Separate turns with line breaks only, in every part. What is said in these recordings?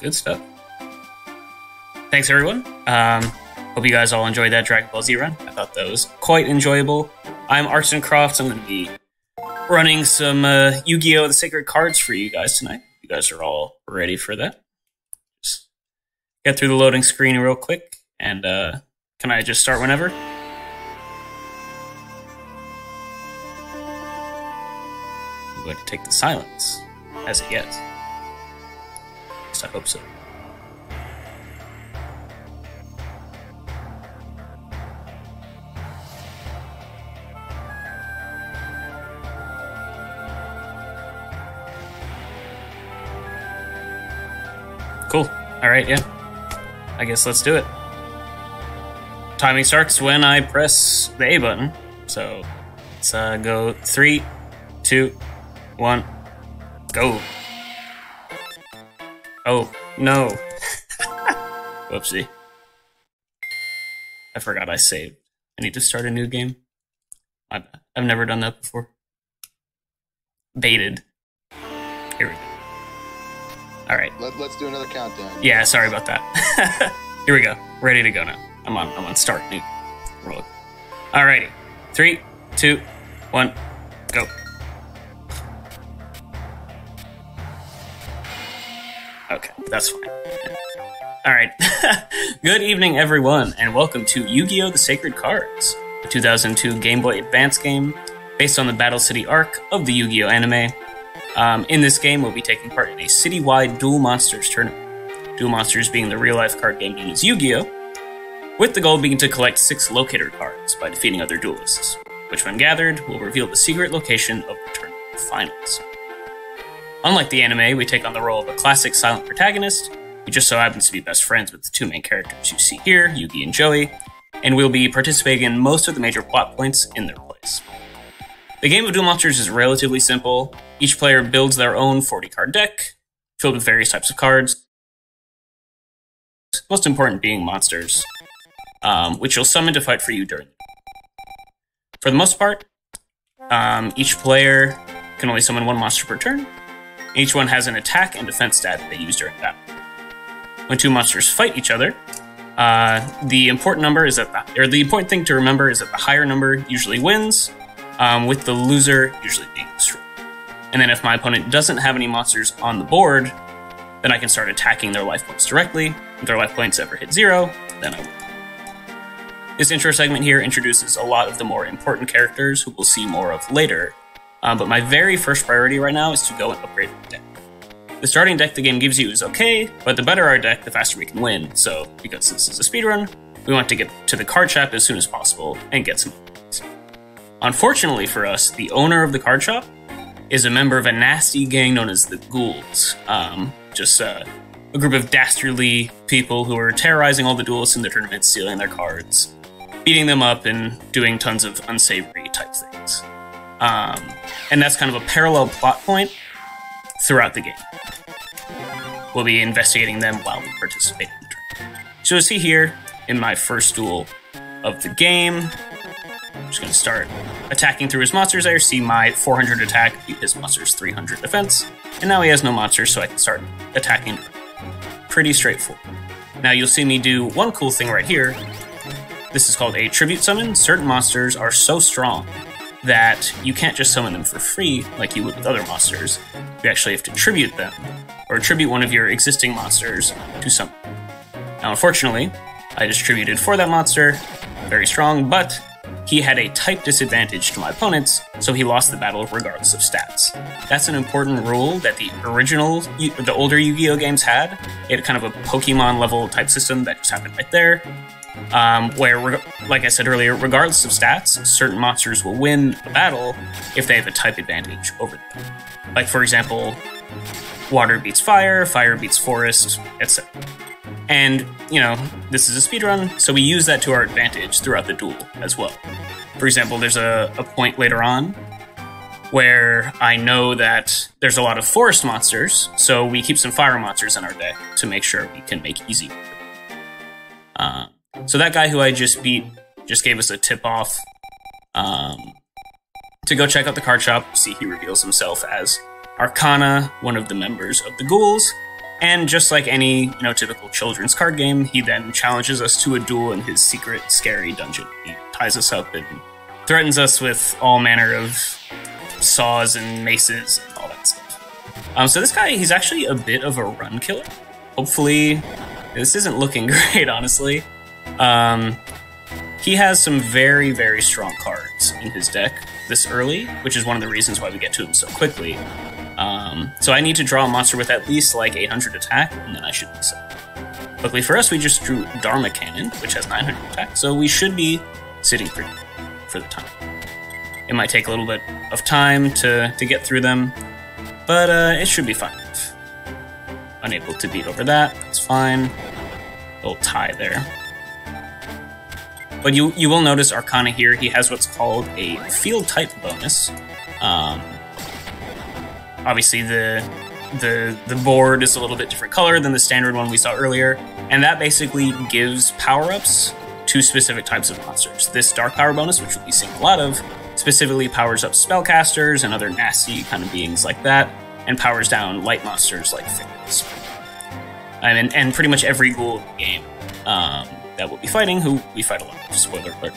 Good stuff. Thanks, everyone. Hope you guys all enjoyed that Dragon Ball Z run. I thought that was quite enjoyable. I'm ArtsnCrofts. I'm going to be running some Yu-Gi-Oh! The Sacred Cards for you guys tonight. You guys are all ready for that. Just get through the loading screen real quick, and can I just start whenever? I'm going to take the silence as a yes. At least I hope so. Cool. Alright, yeah. I guess let's do it. Timing starts when I press the A button. So, let's go 3, 2, 1, go. Oh, no. Whoopsie. I forgot I saved. I need to start a new game. I've never done that before. Baited. Here we go. Alright.
Let's do another countdown.
Yeah, sorry about that. Here we go. Ready to go now. I'm on start new. Roll. Alrighty. 3, 2, 1, go. Okay, that's fine. Alright. Good evening, everyone, and welcome to Yu-Gi-Oh! The Sacred Cards, a 2002 Game Boy Advance game based on the Battle City arc of the Yu-Gi-Oh! Anime. In this game, we'll be taking part in a citywide Duel Monsters tournament. Duel Monsters being the real-life card game known as Yu-Gi-Oh!, with the goal being to collect 6 locator cards by defeating other duelists, which when gathered, will reveal the secret location of the tournament finals. Unlike the anime, we take on the role of a classic silent protagonist, who just so happens to be best friends with the two main characters you see here, Yugi and Joey, and we'll be participating in most of the major plot points in their place. The game of Duel Monsters is relatively simple. Each player builds their own 40-card deck, filled with various types of cards, most important being monsters, which you'll summon to fight for you during. For the most part, each player can only summon one monster per turn. Each one has an attack and defense stat they use during battle. When two monsters fight each other, the important thing to remember is that the higher number usually wins, with the loser usually being destroyed. And then if my opponent doesn't have any monsters on the board, then I can start attacking their life points directly. If their life points ever hit 0, then I win. This intro segment here introduces a lot of the more important characters who we'll see more of later, but my very first priority right now is to go and upgrade the deck. The starting deck the game gives you is okay, but the better our deck, the faster we can win, so because this is a speedrun, we want to get to the card shop as soon as possible and get some points. Unfortunately for us, the owner of the card shop is a member of a nasty gang known as the Ghouls. Just a group of dastardly people who are terrorizing all the duelists in the tournament, stealing their cards, beating them up, and doing tons of unsavory type things. And that's kind of a parallel plot point throughout the game. We'll be investigating them while we participate in the tournament. So you'll see here, in my first duel of the game, I'm just going to start attacking through his monsters there. See my 400 attack beat his monster's 300 defense. And now he has no monsters, so I can start attacking. Pretty straightforward. Now you'll see me do one cool thing right here. This is called a tribute summon. Certain monsters are so strong that you can't just summon them for free like you would with other monsters. You actually have to tribute them, or tribute one of your existing monsters to summon. Now unfortunately, I just tributed for that monster, very strong, but he had a type disadvantage to my opponents, so he lost the battle regardless of stats. That's an important rule that the older Yu-Gi-Oh! Games had. It had kind of a Pokemon level type system that just happened right there, where, like I said earlier, regardless of stats, certain monsters will win a battle if they have a type advantage over them. Like, for example, water beats fire, fire beats forest, etc. And, you know, this is a speedrun, so we use that to our advantage throughout the duel as well. For example, there's a point later on where I know that there's a lot of forest monsters, so we keep some fire monsters in our deck to make sure we can make easy work. So that guy who I just beat just gave us a tip-off to go check out the card shop. See, he reveals himself as Arcana, one of the members of the Ghouls, And just like any, typical children's card game, he then challenges us to a duel in his secret, scary dungeon. He ties us up and threatens us with all manner of saws and maces and all that stuff. So this guy, he's actually a bit of a run killer. Hopefully, this isn't looking great, honestly. He has some very, very strong cards in his deck this early, which is one of the reasons why we get to him so quickly. So I need to draw a monster with at least like 800 attack, and then I should be set. Luckily for us, we just drew Dharma Cannon, which has 900 attack, so we should be sitting pretty for the time. It might take a little bit of time to get through them, but it should be fine. Unable to beat over that, that's fine. A little tie there. But you will notice Arcana here, he has what's called a field type bonus. Obviously the board is a little bit different color than the standard one we saw earlier, and that basically gives power-ups to specific types of monsters. This dark power bonus, which we'll be seeing a lot of, specifically powers up spellcasters and other nasty kind of beings like that, and powers down light monsters like fairies. And pretty much every ghoul in the game that we'll be fighting, who we fight a lot of, spoiler alert,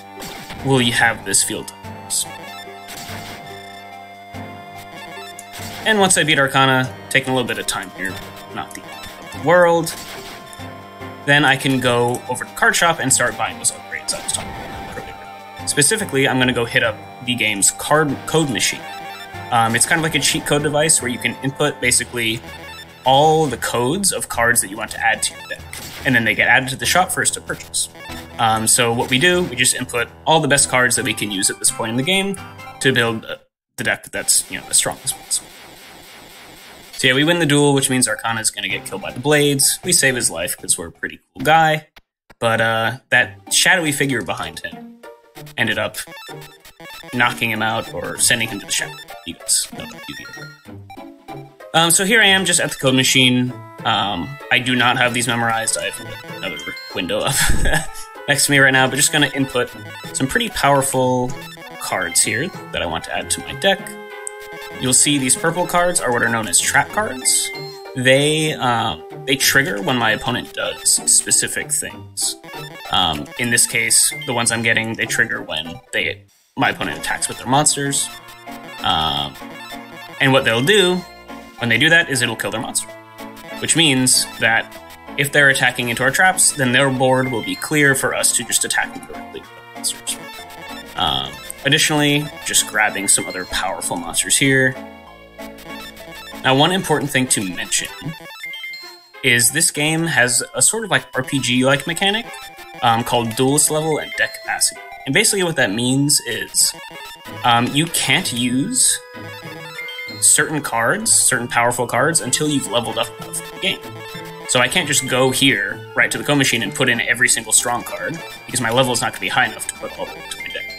will have this field type bonus. And once I beat Arcana, taking a little bit of time here, not the end of the world, then I can go over to the card shop and start buying those upgrades I was talking about earlier. Specifically, I'm going to go hit up the game's code machine. It's kind of like a cheat code device where you can input basically all the codes of cards that you want to add to your deck, and then they get added to the shop for us to purchase. So what we do, we just input all the best cards that we can use at this point in the game to build the deck that's the strongest ones. So yeah, we win the duel, which means Arcana is going to get killed by the blades. We save his life because we're a pretty cool guy. But that shadowy figure behind him ended up knocking him out or sending him to the shadow. You guys know that beauty. So here I am just at the code machine. I do not have these memorized. I have another window up next to me right now, but just going to input some pretty powerful cards here that I want to add to my deck. You'll see these purple cards are what are known as trap cards. They trigger when my opponent does specific things. In this case, the ones I'm getting, they trigger when my opponent attacks with their monsters. And what they'll do when they do that is it'll kill their monster. Which means that if they're attacking into our traps, then their board will be clear for us to just attack them directly with the monsters. Additionally, just grabbing some other powerful monsters here. Now, one important thing to mention is this game has a sort of like RPG-like mechanic called Duelist Level and Deck Capacity. And basically what that means is you can't use certain cards, certain powerful cards, until you've leveled up enough in the game. So I can't just go here, right to the code machine, and put in every single strong card, because my level is not going to be high enough to put all the way into my deck.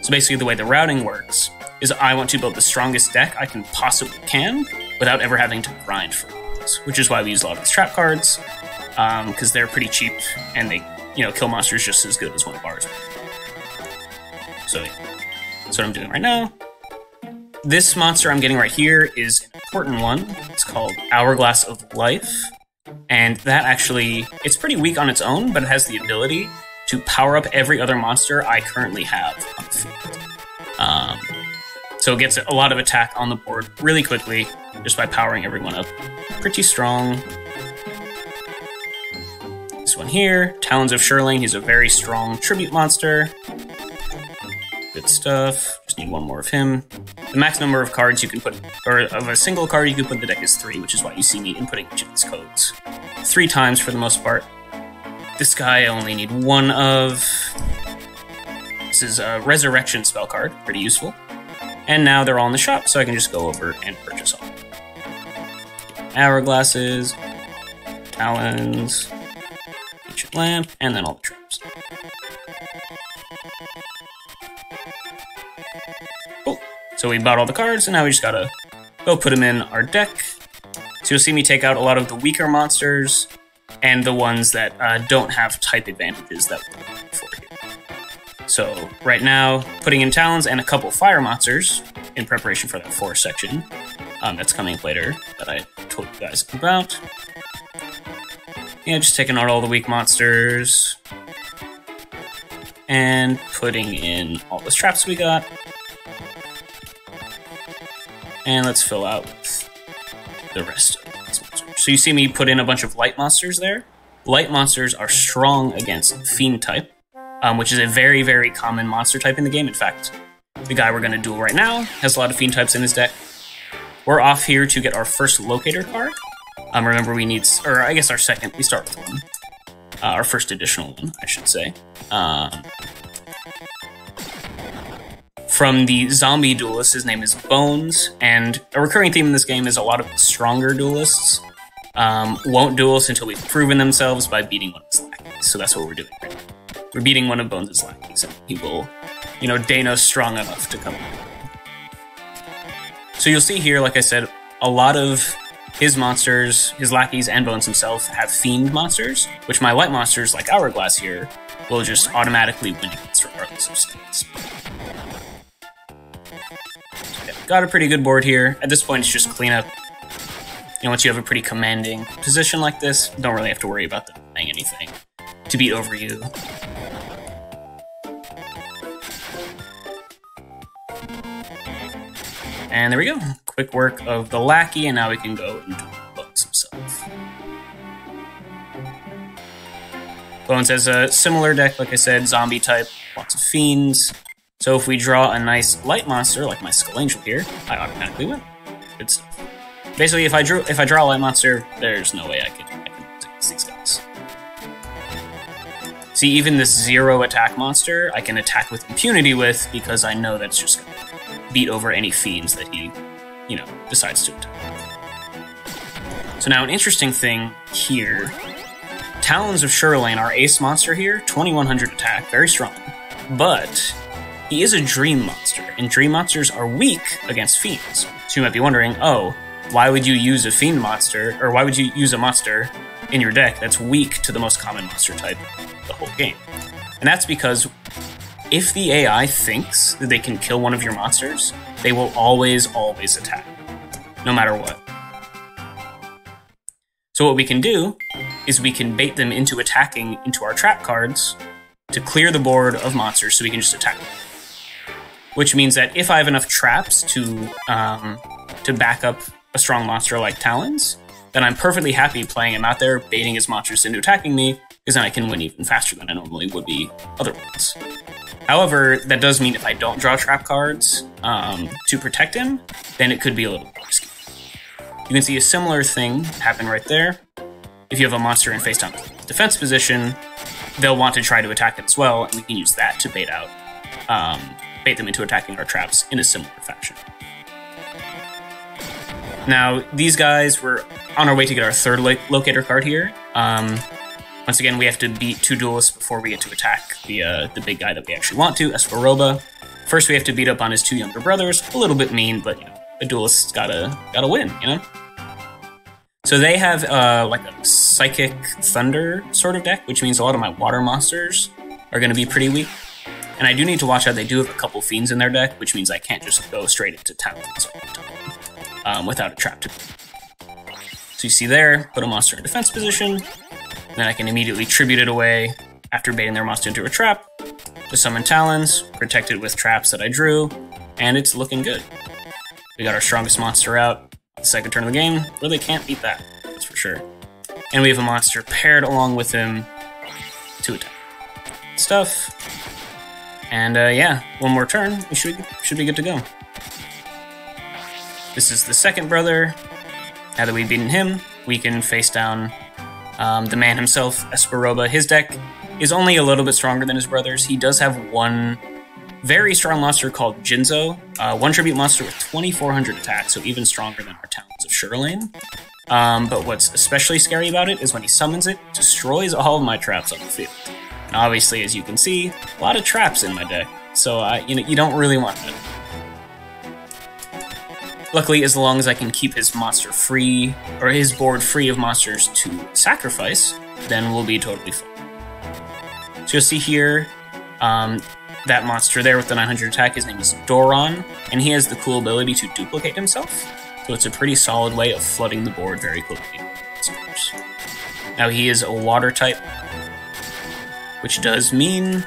So basically the way the routing works is I want to build the strongest deck I can possibly can without ever having to grind for it, which is why we use a lot of these trap cards, because they're pretty cheap and they kill monsters just as good as one of ours. So yeah, that's what I'm doing right now. This monster I'm getting right here is an important one. It's called Hourglass of Life, and that actually, it's pretty weak on its own, but it has the ability to power up every other monster I currently have on the field. So it gets a lot of attack on the board really quickly just by powering everyone up. Pretty strong. This one here, Talons of Shirling, he's a very strong tribute monster. Good stuff. Just need one more of him. The max number of cards you can put, or of a single card you can put in the deck is 3, which is why you see me inputting each of these codes 3 times for the most part. This guy I only need 1 of. This is a Resurrection spell card, pretty useful. And now they're all in the shop, so I can just go over and purchase all. Hourglasses, Talons, Ancient Lamp, and then all the traps. Cool. So we bought all the cards, and now we just gotta go put them in our deck. So you'll see me take out a lot of the weaker monsters, and the ones that don't have type advantages that we're looking for here. So right now, putting in Talons and a couple fire monsters in preparation for that forest section that's coming later that I told you guys about. Yeah, just taking out all the weak monsters. And putting in all those traps we got. And let's fill out the rest of these monsters. So you see me put in a bunch of light monsters there. Light monsters are strong against Fiend type, which is a very, very common monster type in the game. In fact, the guy we're going to duel right now has a lot of Fiend types in his deck. We're off here to get our first Locator card. Remember we need, or I guess our second, we start with one. Our first additional one, I should say. From the zombie duelist, his name is Bones, and a recurring theme in this game is a lot of stronger duelists won't duel until we've proven themselves by beating one of his lackeys. So that's what we're doing right now. We're beating one of Bones' lackeys, and he will, you know, deign us strong enough to come. So you'll see here, like I said, a lot of his monsters, his lackeys, and Bones himself have Fiend monsters, which my light monsters, like Hourglass here, will just automatically win against regardless of stats. Got a pretty good board here. At this point, it's just cleanup. You know, once you have a pretty commanding position like this, you don't really have to worry about them playing anything to beat over you. And there we go. Quick work of the lackey, and now we can go and Bones himself. Bones has a similar deck, like I said, zombie type, lots of fiends. So if we draw a nice light monster, like my Skull Angel here, I automatically win. Good stuff. Basically, if I draw a light monster, there's no way I can lose against these guys. See, even this 0 attack monster, I can attack with impunity with, because I know that's just going to beat over any fiends that he, you know, decides to attack. So now an interesting thing here, Talons of Shirlane, our ace monster here, 2100 attack, very strong, but he is a dream monster, and dream monsters are weak against fiends. So you might be wondering, oh, why would you use a fiend monster, or why would you use a monster in your deck that's weak to the most common monster type of the whole game? And that's because if the AI thinks that they can kill one of your monsters, they will always attack, no matter what. So what we can do is we can bait them into attacking into our trap cards to clear the board of monsters so we can just attack them. Which means that if I have enough traps to back up a strong monster like Talons, then I'm perfectly happy playing him out there, baiting his monsters into attacking me, because then I can win even faster than I normally would be otherwise. However, that does mean if I don't draw trap cards to protect him, then it could be a little more risky. You can see a similar thing happen right there. If you have a monster in face-down defense position, they'll want to try to attack it as well, and we can use that to bait them into attacking our traps in a similar fashion. Now, these guys, we're on our way to get our third Locator card here. Once again, we have to beat 2 duelists before we get to attack the big guy that we actually want to, Esperoba. First, we have to beat up on his 2 younger brothers. A little bit mean, but you know, a duelist's gotta win, you know? So they have like a Psychic Thunder sort of deck, which means a lot of my water monsters are going to be pretty weak. And I do need to watch out, they do have a couple fiends in their deck, which means I can't just go straight into Talons all the time without a trap to beat. So you see there, put a monster in defense position, then I can immediately tribute it away after baiting their monster into a trap, to summon Talons, protect it with traps that I drew, and it's looking good. We got our strongest monster out. The second turn of the game, really can't beat that, that's for sure. And we have a monster paired along with him to attack. Stuff. And yeah, one more turn, we should be good to go. This is the second brother. Now that we've beaten him, we can face down the man himself, Esperoba. His deck is only a little bit stronger than his brother's. He does have one very strong monster called Jinzo, one tribute monster with 2400 attack, so even stronger than our Talons of Shirlane. But what's especially scary about it is when he summons it, it destroys all of my traps on the field. And obviously, as you can see, a lot of traps in my deck, so you don't really want that. Luckily, as long as I can keep his monster free, or his board free of monsters to sacrifice, then we'll be totally fine. So you'll see here, that monster there with the 900 attack, his name is Doron, and he has the cool ability to duplicate himself, so it's a pretty solid way of flooding the board very quickly. Now he is a water type, which does mean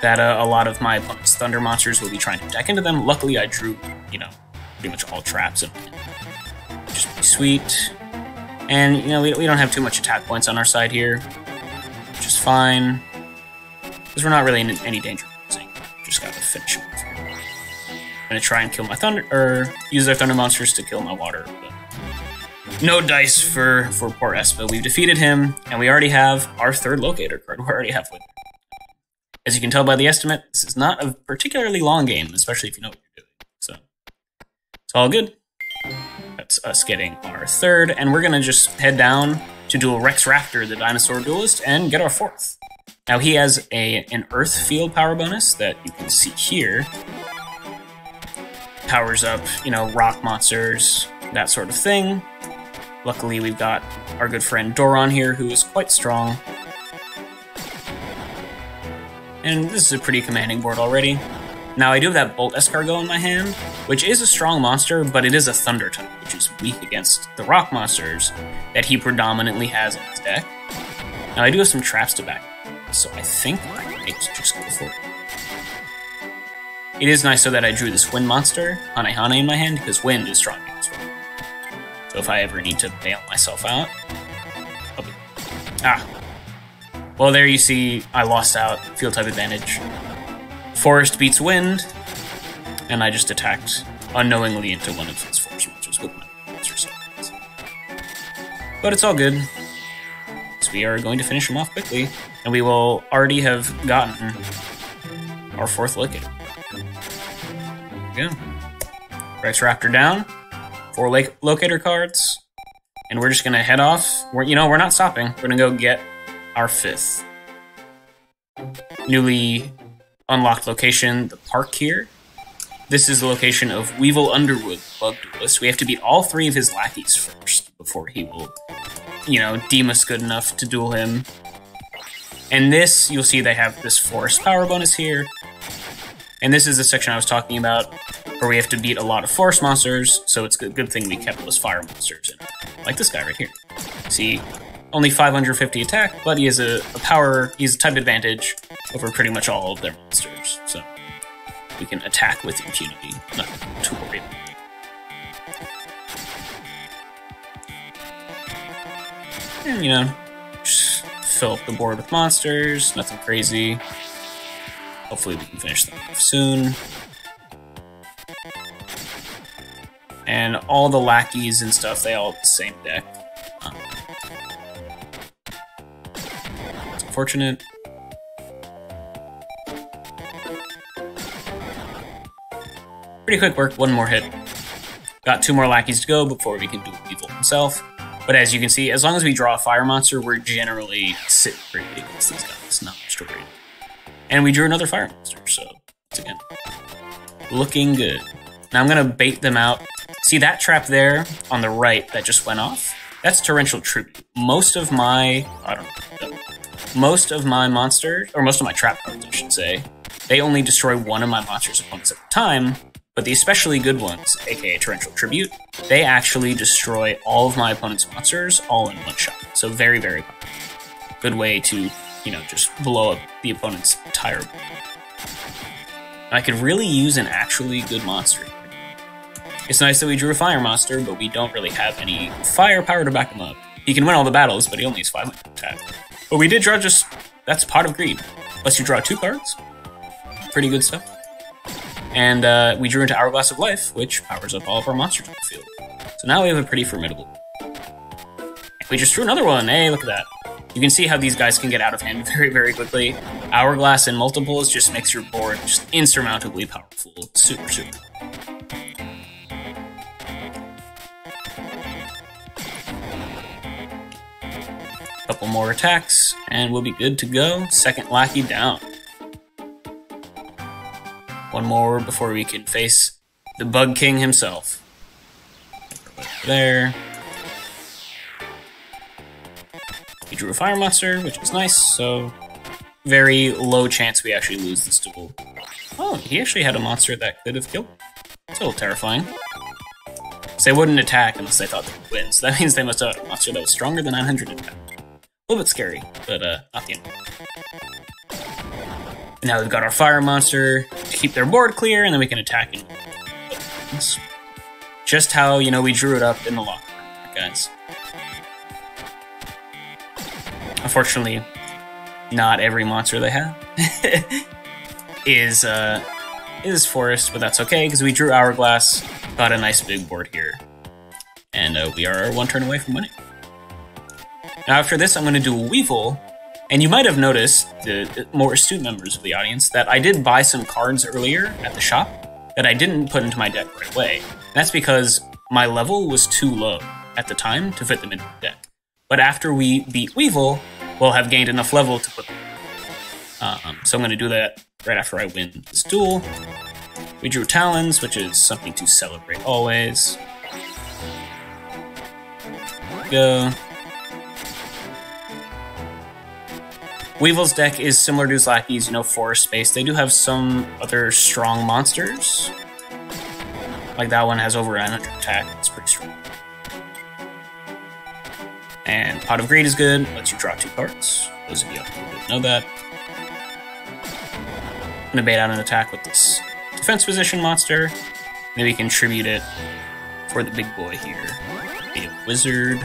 that a lot of my opponent's thunder monsters will be trying to attack into them. Luckily, I drew, you know, pretty much all traps, which is sweet. And, you know, we don't have too much attack points on our side here, which is fine, because we're not really in any danger of losing. Just gotta finish him off here. I'm gonna try and kill my thunder, or use their thunder monsters to kill my water, but no dice for poor Espa. We've defeated him, and we already have our third locator card. We're already halfway there. As you can tell by the estimate, this is not a particularly long game, especially if you know what you're doing. So, it's all good. That's us getting our third, and we're gonna just head down to duel Rex Raptor, the dinosaur duelist, and get our fourth. Now he has an Earth Field power bonus that you can see here. Powers up, you know, rock monsters, that sort of thing. Luckily, we've got our good friend Doron here, who is quite strong. And this is a pretty commanding board already. Now, I do have that Bolt Escargot in my hand, which is a strong monster, but it is a Thunder type, which is weak against the rock monsters that he predominantly has in his deck. Now, I do have some traps to back, so I think I might just go for it. It is nice, though, that I drew this Wind monster, Hanehane, in my hand, because Wind is strong against rock. So if I ever need to bail myself out, I'll be... Ah. Well, there you see, I lost out. Field type advantage. Forest beats Wind, and I just attacked unknowingly into one of his forest monsters with my monster stones. But it's all good, so we are going to finish him off quickly, and we will already have gotten our fourth locator. There we go. Rex Raptor down, 4 locator cards, and we're just gonna head off. We're not stopping. We're gonna go get our fifth newly unlocked location, the park here. This is the location of Weevil Underwood, Bug Duelist. We have to beat all 3 of his lackeys first before he will, you know, deem us good enough to duel him. And this, you'll see they have this forest power bonus here. And this is the section I was talking about, where we have to beat a lot of forest monsters, so it's a good thing we kept those fire monsters in. Like this guy right here. See? Only 550 attack, but he has a type advantage over pretty much all of their monsters, so we can attack with impunity, not to worry about it. And, you know, just fill up the board with monsters, nothing crazy. Hopefully we can finish them off soon. And all the lackeys and stuff, they all have the same deck. Fortunate. Pretty quick work, 1 more hit. Got 2 more lackeys to go before we can do Weevil himself. But as you can see, as long as we draw a fire monster, we're generally sitting pretty against these guys, not much to worry. And we drew another fire monster, so once again, looking good. Now I'm gonna bait them out. See that trap there on the right that just went off? That's Torrential Tribute. Most of my monsters, or most of my trap cards, I should say, they only destroy one of my monsters' opponents at a time, but the especially good ones, aka Torrential Tribute, they actually destroy all of my opponent's monsters all in one shot. So very, very powerful. Good way to, you know, just blow up the opponent's entire board. I could really use an actually good monster here. It's nice that we drew a fire monster, but we don't really have any firepower to back him up. He can win all the battles, but he only has 500 attack. But we did draw that's Pot of Greed. Lets you draw 2 cards. Pretty good stuff. And we drew into Hourglass of Life, which powers up all of our monsters on the field. So now we have a pretty formidable board. We just drew another one. Hey, look at that. You can see how these guys can get out of hand very, very quickly. Hourglass and multiples just makes your board just insurmountably powerful. Super, super. Couple more attacks, and we'll be good to go. Second lackey down. 1 more before we can face the Bug King himself. There. He drew a fire monster, which is nice, so very low chance we actually lose this duel. Oh, he actually had a monster that could have killed. It's a little terrifying. So they wouldn't attack unless they thought they would win. So that means they must have had a monster that was stronger than 900 attack. A little bit scary, but not the end. Now we've got our fire monster to keep their board clear, and then we can attack and just how, you know, we drew it up in the locker room, guys. Unfortunately, not every monster they have is forest, but that's okay, because we drew Hourglass, got a nice big board here, and we are one turn away from winning. Now after this, I'm going to do a Weevil, and you might have noticed, the more astute members of the audience, that I did buy some cards earlier at the shop that I didn't put into my deck right away. And that's because my level was too low at the time to fit them into the deck. But after we beat Weevil, we'll have gained enough level to put them in. So I'm going to do that right after I win this duel. We drew Talons, which is something to celebrate always. Go. Weevil's deck is similar to Zlaki's, you know, forest space. They do have some other strong monsters. Like that one has over 900 attack. It's pretty strong. And Pot of Greed is good. Lets you draw 2 cards. Those of you who didn't know that. I'm gonna bait out an attack with this defense position monster. Maybe we can tribute it for the big boy here. Be a wizard.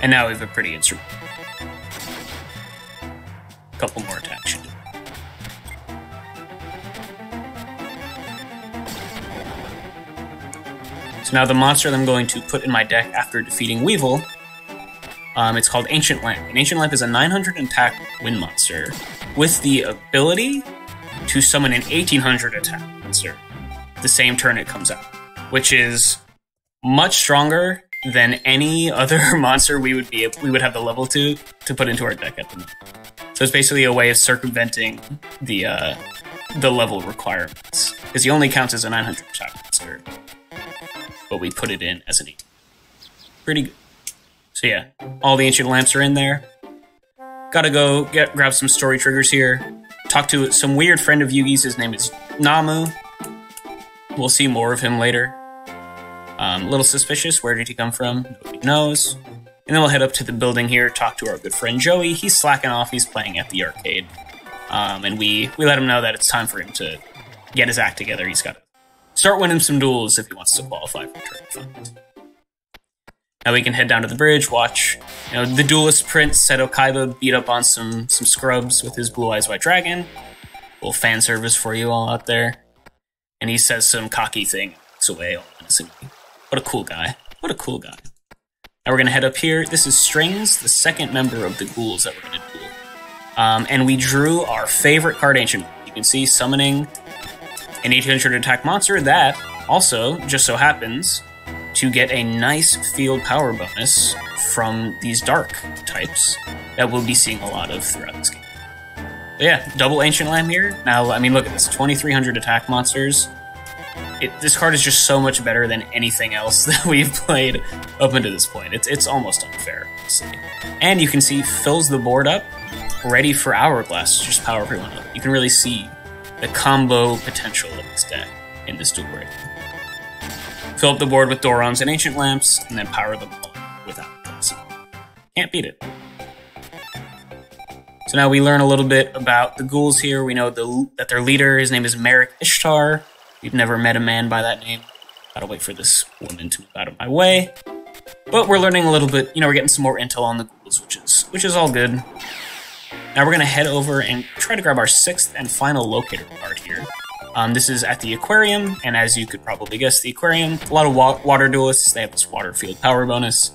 And now we have a pretty instrument. Couple more attacks should do. So now the monster that I'm going to put in my deck after defeating Weevil, it's called Ancient Lamp. And Ancient Lamp is a 900 attack wind monster with the ability to summon an 1800 attack monster the same turn it comes out, which is much stronger than any other monster we would have the level to put into our deck at the moment. So it's basically a way of circumventing the level requirements, because he only counts as a 900 attack monster, but we put it in as an 8. Pretty good. So yeah, all the ancient lamps are in there. Gotta go grab some story triggers here. Talk to some weird friend of Yugi's. His name is Namu. We'll see more of him later. A little suspicious. Where did he come from? Nobody knows. And then we'll head up to the building here, talk to our good friend Joey. He's slacking off, he's playing at the arcade. And we let him know that it's time for him to get his act together. He's got to start winning some duels if he wants to qualify for Tournament Fund. Now we can head down to the bridge, watch, you know, the duelist Prince Seto Kaiba beat up on some scrubs with his Blue Eyes White Dragon. Little fan service for you all out there. And he says some cocky thing, looks away all innocently. What a cool guy. What a cool guy. Now we're going to head up here. This is Strings, the second member of the ghouls that we're going to duel. And we drew our favorite card, Ancient. You can see summoning an 1800 attack monster that also just so happens to get a nice field power bonus from these dark types that we'll be seeing a lot of throughout this game. But yeah, double Ancient Lamb here. Now, I mean, look at this, 2300 attack monsters. This card is just so much better than anything else that we've played up until this point. It's almost unfair, honestly. And you can see, fills the board up, ready for Hourglass to just power everyone up. You can really see the combo potential of this deck in this duel right now. Fill up the board with Dorons and Ancient Lamps, and then power them all with Hourglass. Can't beat it. So now we learn a little bit about the ghouls here. We know that their leader, his name is Merrick Ishtar. We've never met a man by that name. Gotta wait for this woman to move out of my way. But we're learning a little bit, you know, we're getting some more intel on the ghouls, which is all good. Now we're gonna head over and try to grab our 6th and final locator card here. This is at the aquarium, and as you could probably guess, the aquarium, a lot of water duelists, they have this water field power bonus.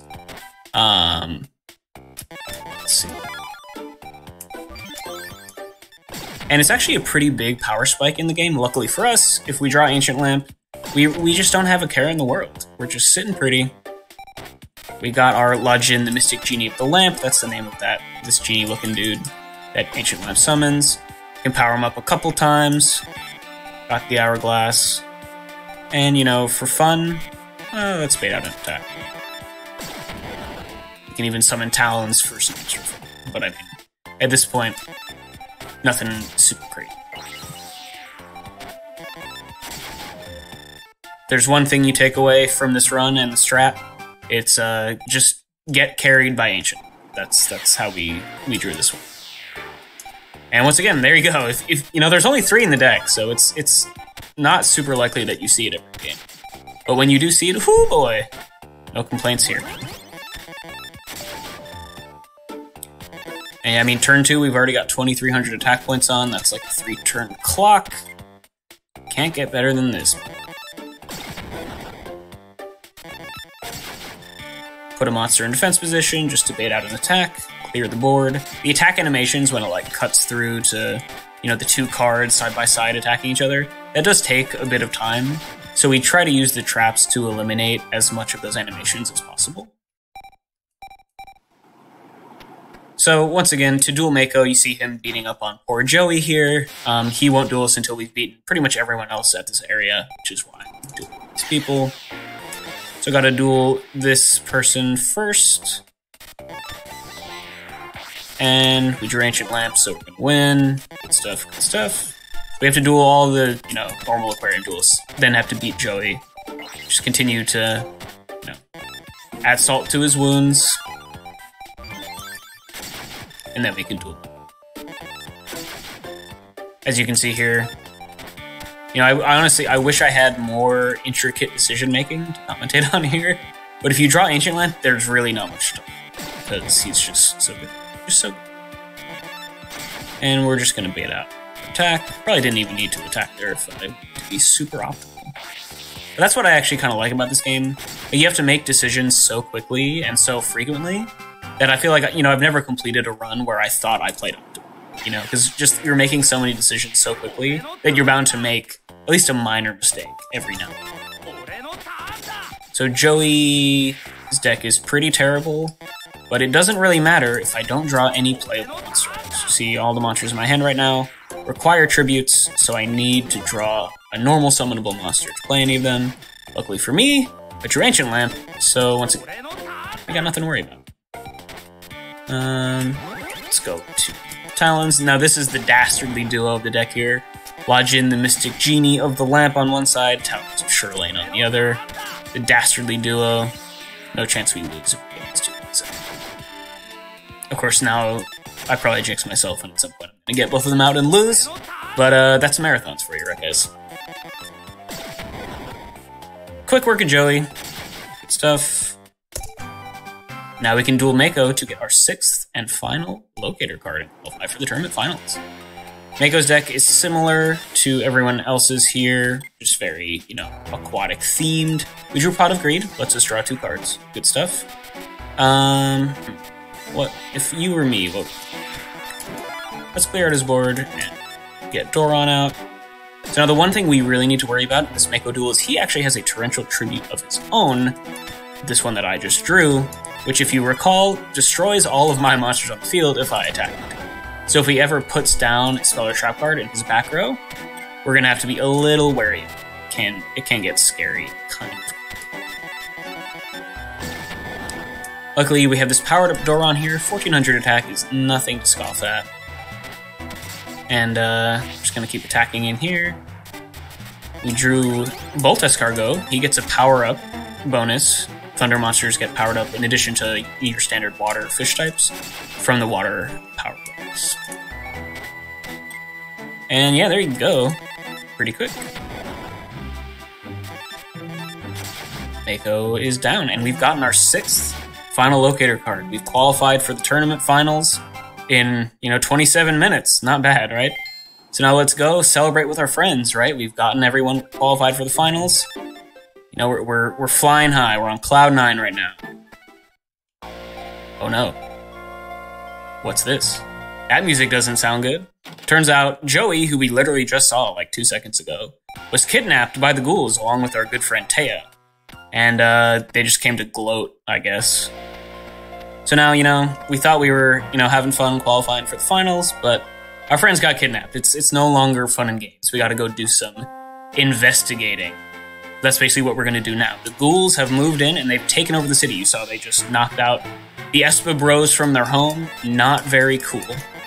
Let's see. And it's actually a pretty big power spike in the game. Luckily for us, if we draw Ancient Lamp, we just don't have a care in the world. We're just sitting pretty. We got our Lajin, the Mystic Genie of the Lamp. That's the name of this genie-looking dude that Ancient Lamp summons. Can power him up a couple times. Got the Hourglass. And, you know, for fun, let's bait out an attack. You can even summon Talons for some extra fun. But I mean, at this point, nothing super crazy. there's one thing you take away from this run and the strat. It's just get carried by Ancient. That's how we drew this one. And once again, there you go. If you know, there's only 3 in the deck, so it's not super likely that you see it every game. But when you do see it, whoo boy, no complaints here. And I mean, turn 2, we've already got 2,300 attack points on. That's like a 3-turn clock. Can't get better than this. Put a monster in defense position just to bait out an attack, clear the board. The attack animations, when it like cuts through to, you know, the 2 cards side by side attacking each other, that does take a bit of time. So we try to use the traps to eliminate as much of those animations as possible. So once again, to duel Mako, you see him beating up on poor Joey here. He won't duel us until we've beaten pretty much everyone else at this area, which is why I'm dueling these people. So gotta duel this person first. And we drew Ancient Lamp, so we're gonna win. Good stuff, good stuff. We have to duel all the, you know, normal Aquarium duels, then have to beat Joey. Just continue to, you know, add salt to his wounds. And then we can duel. As you can see here, you know, I honestly, I wish I had more intricate decision-making to commentate on here. But if you draw Ancient Lamp, there's really not much stuff, because he's just so good. Just so good. And we're just going to bait out. Attack. Probably didn't even need to attack there if I wanted to be super optimal. But that's what I actually kind of like about this game. You have to make decisions so quickly and so frequently that I feel like, you know, I've never completed a run where I thought I played optimal. You know, because just you're making so many decisions so quickly that you're bound to make at least a minor mistake every now and then. So Joey's deck is pretty terrible, but it doesn't really matter if I don't draw any playable monsters. You see all the monsters in my hand right now require tributes, so I need to draw a normal summonable monster to play any of them. Luckily for me, I drew Ancient Lamp, so once again, I got nothing to worry about. Let's go to Talons. Now this is the dastardly duo of the deck here. Lodgin, the Mystic Genie of the Lamp on one side, Talons of Shirlane on the other. The dastardly duo. No chance we lose if we get these two. So. Of course, now I probably jinx myself, and at some point I'm gonna get both of them out and lose. But that's marathons for you, right, guys? Quick work of Joey. Good stuff. Now we can duel Mako to get our 6th and final locator card and qualify for the tournament finals. Mako's deck is similar to everyone else's here, just very, you know, aquatic themed. We drew Pot of Greed, lets us draw 2 cards. Good stuff. What if you were me? Well, let's clear out his board and get Doron out. So now the one thing we really need to worry about in this Mako duel is he actually has a torrential tribute of his own, this one that I just drew, which, if you recall, destroys all of my monsters on the field if I attack him. So if he ever puts down a spell or trap card in his back row, we're gonna have to be a little wary. It can get scary, kind of. Luckily, we have this powered up Doron here. 1400 attack is nothing to scoff at. And just gonna keep attacking in here. We drew Bolt Escargot. He gets a power up bonus. Thunder monsters get powered up in addition to your standard water fish types from the water power bonus. And yeah, there you go. Pretty quick. Mako is down, and we've gotten our 6th final locator card. We've qualified for the tournament finals in, 27 minutes. Not bad, right? So now let's go celebrate with our friends, right? We've gotten everyone qualified for the finals. We're flying high. We're on cloud 9 right now. Oh no. What's this? That music doesn't sound good. Turns out Joey, who we literally just saw like 2 seconds ago, was kidnapped by the ghouls along with our good friend Taya. And they just came to gloat, I guess. So now, we thought we were, having fun qualifying for the finals, but our friends got kidnapped. It's no longer fun and games. We gotta go do some investigating. That's basically what we're going to do now. The ghouls have moved in and they've taken over the city. You saw they just knocked out the Espa Bros from their home. Not very cool.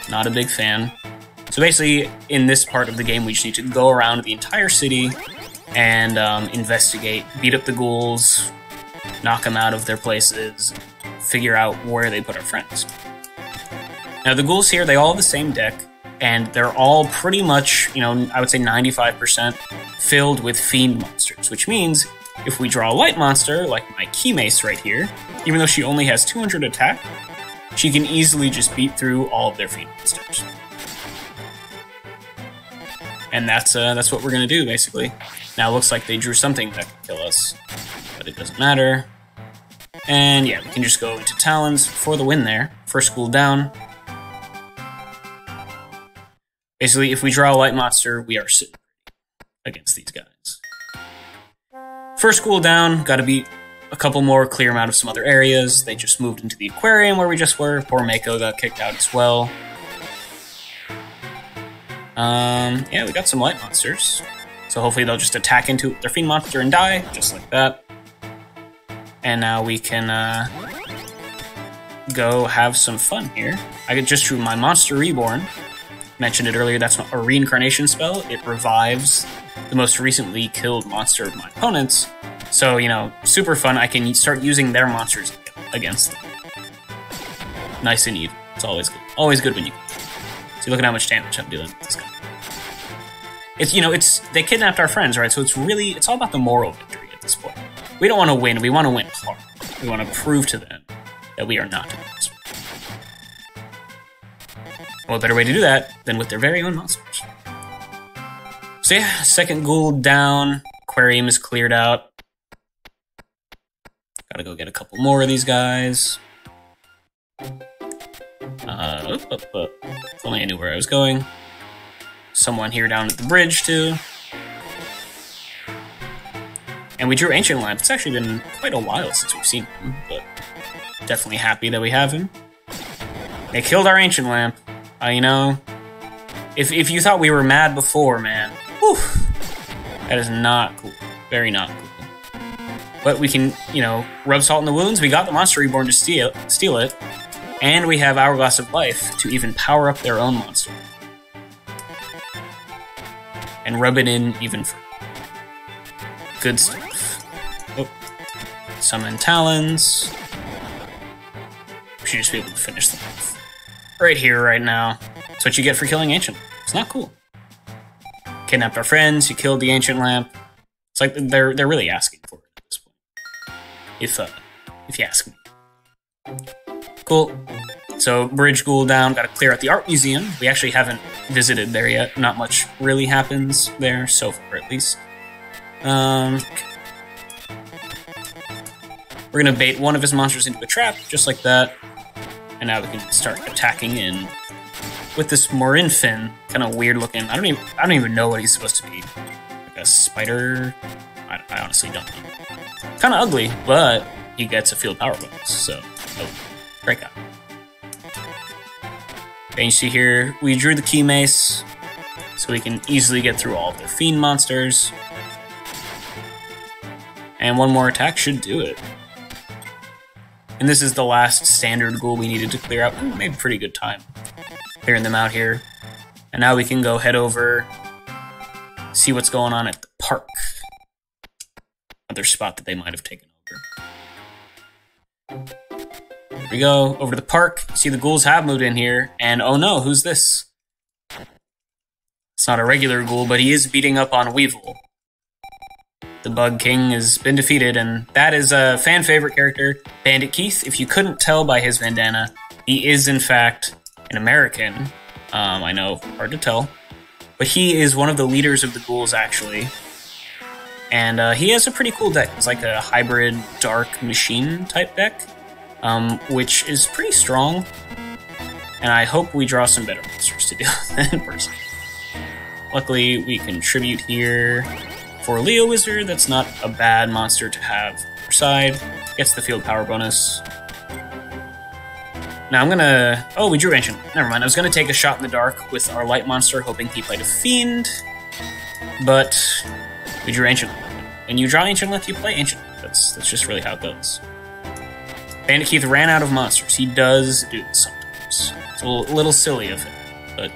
Not a big fan. So basically, in this part of the game, we just need to go around the entire city, and investigate, beat up the ghouls, knock them out of their places, figure out where they put our friends. Now the ghouls here, they all have the same deck, and they're all pretty much, you know, I would say 95% filled with fiend monsters, which means if we draw a light monster, like my key mace right here, even though she only has 200 attack, she can easily just beat through all of their fiend monsters. And that's what we're gonna do, basically. Now it looks like they drew something that can kill us, but it doesn't matter. And yeah, we can just go into Talons for the win there. First ghoul down. Basically, if we draw a light monster, we are sitting against these guys. First ghoul down, gotta beat a couple more, clear them out of some other areas. They just moved into the aquarium where we just were. Poor Mako got kicked out as well. Yeah, we got some light monsters. So hopefully they'll just attack into their fiend monster and die, just like that. And now we can go have some fun here. I just drew my Monster Reborn. Mentioned it earlier, that's a reincarnation spell. It revives the most recently killed monster of my opponents. So, you know, super fun. I can start using their monsters against them. Nice and even. It's always good. Always good when you can. See, look at how much damage I'm doing with this guy. It's, you know, they kidnapped our friends, right? So it's all about the moral victory at this point. We don't want to win, we want to win hard. We want to prove to them that we are not in this. What better way to do that than with their very own monsters? So yeah, second ghoul down, aquarium is cleared out. Gotta go get a couple more of these guys. If only I knew where I was going. Someone here down at the bridge, too. And we drew Ancient Lamp. It's actually been quite a while since we've seen him, but definitely happy that we have him. They killed our Ancient Lamp. You know, if you thought we were mad before, man, whew, that is not cool. Very not cool. But we can, you know, rub salt in the wounds. We got the Monster Reborn to steal it. And we have Hourglass of Life to even power up their own monster. And rub it in even further. Good stuff. Oh. Summon Talons. We should just be able to finish them off. Right here, right now. That's what you get for killing Ancient Lamp. It's not cool. Kidnapped our friends, you killed the Ancient Lamp. It's like they're really asking for it at this point. If you ask me. Cool. So, Bridge Ghoul down, gotta clear out the art museum. We actually haven't visited there yet. Not much really happens there, so far at least. We're gonna bait one of his monsters into a trap, just like that. And now we can start attacking in with this Morinfin, kind of weird looking. I don't even know what he's supposed to be. Like a spider? I honestly don't know. Kind of ugly, but he gets a field power bonus, so great guy. And you see here, we drew the key mace, so we can easily get through all of their fiend monsters. And one more attack should do it. And this is the last standard ghoul we needed to clear out. We made a pretty good time clearing them out here. And now we can go head over, see what's going on at the park. Another spot that they might have taken over. Here we go, over to the park. See the ghouls have moved in here, and oh no, who's this? It's not a regular ghoul, but he is beating up on Weevil. The Bug King has been defeated, and that is a fan favorite character, Bandit Keith. If you couldn't tell by his bandana, he is in fact an American. I know, hard to tell. But he is one of the leaders of the ghouls, actually. And he has a pretty cool deck. It's like a hybrid dark machine type deck, which is pretty strong. And I hope we draw some better monsters to deal with in person. Luckily, we contribute here. For Leo Wizard, that's not a bad monster to have on our side. Gets the field power bonus. Now I'm gonna... Oh, we drew Ancient. Never mind. I was gonna take a shot in the dark with our light monster, hoping he played a Fiend. But we drew Ancient. When you draw Ancient Lith, you play Ancient. That's just really how it goes. Bandit Keith ran out of monsters. He does do this sometimes. It's a little silly of him, but...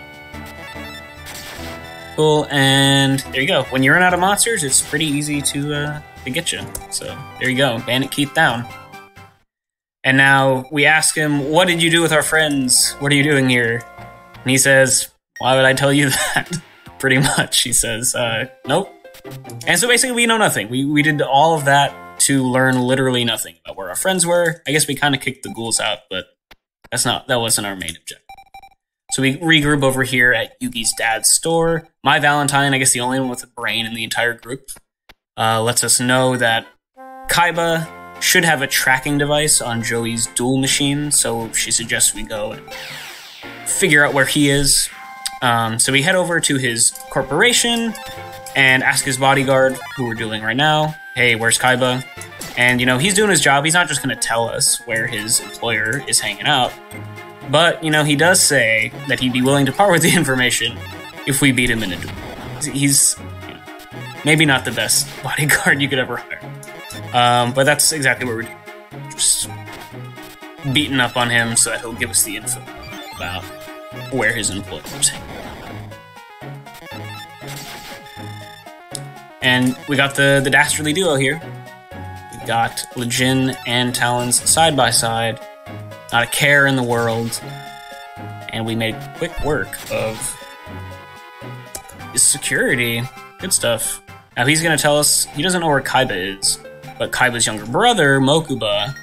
Cool, and there you go. When you run out of monsters, it's pretty easy to get you. So there you go, Bandit Keith down. And now we ask him, what did you do with our friends? What are you doing here? And he says, why would I tell you that? Pretty much, he says, nope. And so basically we know nothing. We did all of that to learn literally nothing about where our friends were. I guess we kind of kicked the ghouls out, but that wasn't our main objective. So we regroup over here at Yugi's dad's store. My Valentine, I guess the only one with a brain in the entire group, lets us know that Kaiba should have a tracking device on Joey's duel machine, so she suggests we go and figure out where he is. So we head over to his corporation and ask his bodyguard, who we're dueling right now, hey, where's Kaiba? And, you know, he's doing his job. He's not just going to tell us where his employer is hanging out. But, you know, he does say that he'd be willing to part with the information if we beat him in a duel. He's, you know, maybe not the best bodyguard you could ever hire. But that's exactly what we're doing. Just beating up on him so that he'll give us the info about where his employer's hanging out. And we got the dastardly duo here. We got Lejin and Talons side by side. Not a care in the world. And we made quick work of his security. Good stuff. Now he's going to tell us he doesn't know where Kaiba is, but Kaiba's younger brother, Mokuba,